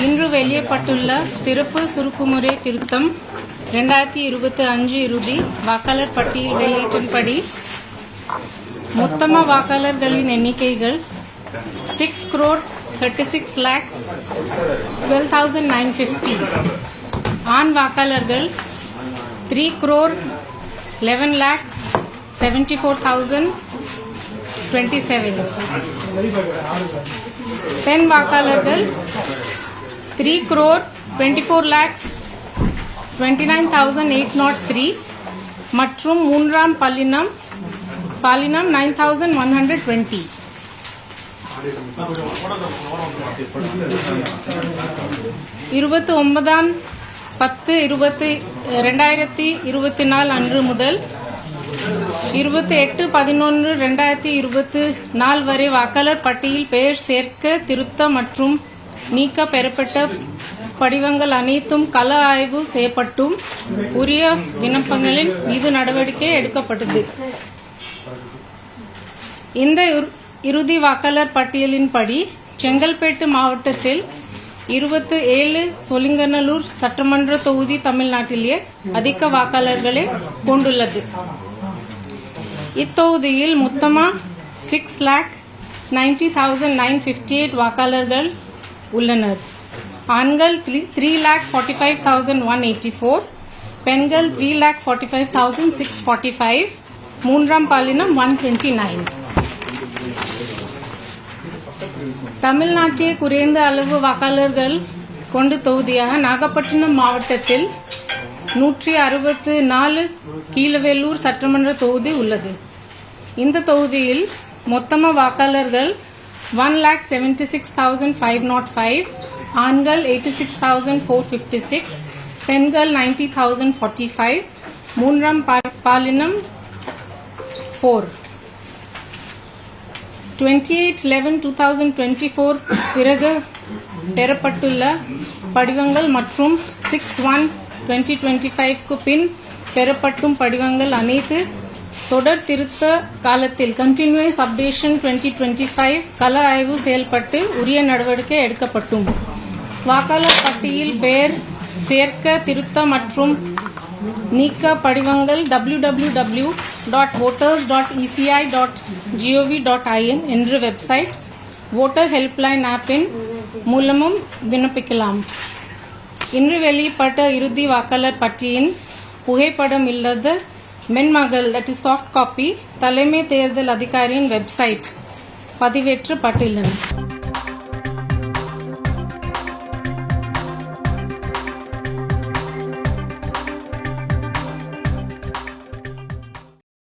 இன்று வெளியிடப்பட்டுள்ள சிறப்பு சுருக்குமுறை திருத்தம் 2025 இறுதி வாக்காளர் பட்டியல் வெளியீட்டின்படி மொத்தமா வாக்காளர்களின் எண்ணிக்கைகள் 6,36,12,950. ஆண் வாக்காளர்கள் 3,11,74,027. பெண் வாக்காளர்கள் 3,24,29,803 மற்றும் மூன்றாம் பாலினம் 9,120. இருபத்தி 9/10/2024 அன்று முதல் 28/11/2024 வரை வாக்காளர் பட்டியல் பெயர் சேர்க்க திருத்த மற்றும் நீக்க பெறப்பட்ட படிவங்கள் அனைத்தும் கள ஆய்வு செய்யப்பட்டும் உரிய விண்ணப்பங்களின் மீது நடவடிக்கை எடுக்கப்பட்டது. இந்த இறுதி வாக்காளர் பட்டியலின்படி செங்கல்பேட்டு மாவட்டத்தில் 27 சோழிங்கநல்லூர் சட்டமன்ற தொகுதி தமிழ்நாட்டிலேயே அதிக வாக்காளர்களை கொண்டுள்ளது. இத்தொகுதியில் மொத்தமா 6,90,958 வாக்காளர்கள் உள்ளனர். ஆண்கள் 3,45,184, பெண்கள் 3,45,645, மூன்றாம் பாலினம் 129. தமிழ்நாட்டில் குறைந்த அளவு வாக்காளர்கள் கொண்ட தொகுதியாக நாகப்பட்டினம் மாவட்டத்தில் 164 கீழவேலூர் சட்டமன்ற தொகுதி உள்ளது. இந்த தொகுதியில் மொத்தமா வாக்காளர்கள் 1,76,505, ஆண்கள் 86,456, பெண்கள் 90,045, மூன்றாம் பாலினம் 4. 28/11/2024 பிறகு பெறப்பட்டுள்ள படிவங்கள் மற்றும் 6/1/2025 பின் பெறப்பட்டும் படிவங்கள் அனைத்து தொடர் திருத்த காலத்தில் கண்டினியூஸ் அப்டேஷன் 2025 கள ஆய்வு செயல்பட்டு உரிய நடவடிக்கை எடுக்கப்பட்டும். வாக்காளர் பட்டியல் பெயர் சேர்க்க திருத்த மற்றும் நீக்க படிவங்கள் www.voters.eci.gov.in என்ற வெப்சைட், வோட்டர் ஹெல்ப்லைன் ஆப்பின் மூலமும் விண்ணப்பிக்கலாம். இன்று வெளியிடப்பட்ட இறுதி வாக்காளர் பட்டியலின் புகைப்படம் இல்லாத மென்மகள் சாஃப்ட் காப்பி தலைமை தேர்தல் அதிகாரியின் வெப்சைட் பதிவேற்றப்பட்டுள்ளன.